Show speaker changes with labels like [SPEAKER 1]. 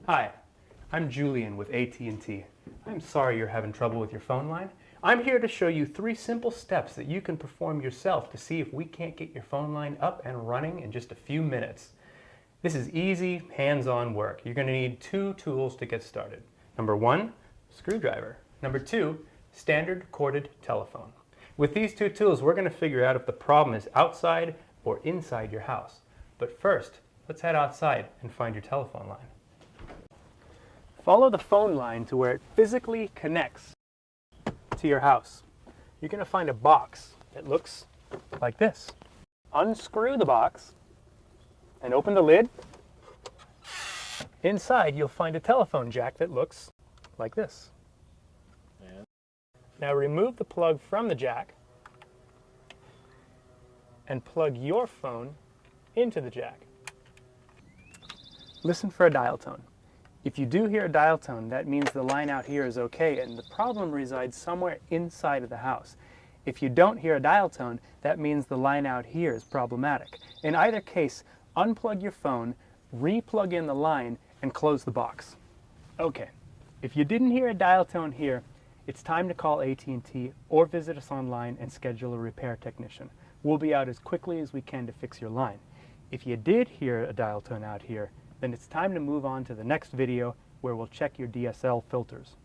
[SPEAKER 1] Hi, I'm Julian with AT&T. I'm sorry you're having trouble with your phone line. I'm here to show you 3 simple steps that you can perform yourself to see if we can't get your phone line up and running in just a few minutes. This is easy, hands-on work. You're going to need 2 tools to get started. Number 1, screwdriver. Number 2, standard corded telephone. With these 2 tools, we're going to figure out if the problem is outside or inside your house. But first, let's head outside and find your telephone line. Follow the phone line to where it physically connects to your house. You're going to find a box that looks like this. Unscrew the box and open the lid. Inside you'll find a telephone jack that looks like this. Now remove the plug from the jack and plug your phone into the jack. Listen for a dial tone. If you do hear a dial tone, that means the line out here is okay and the problem resides somewhere inside of the house. If you don't hear a dial tone, that means the line out here is problematic. In either case, unplug your phone, re-plug in the line, and close the box. Okay, if you didn't hear a dial tone here, it's time to call AT&T or visit us online and schedule a repair technician. We'll be out as quickly as we can to fix your line. If you did hear a dial tone out here, then it's time to move on to the next video where we'll check your DSL filters.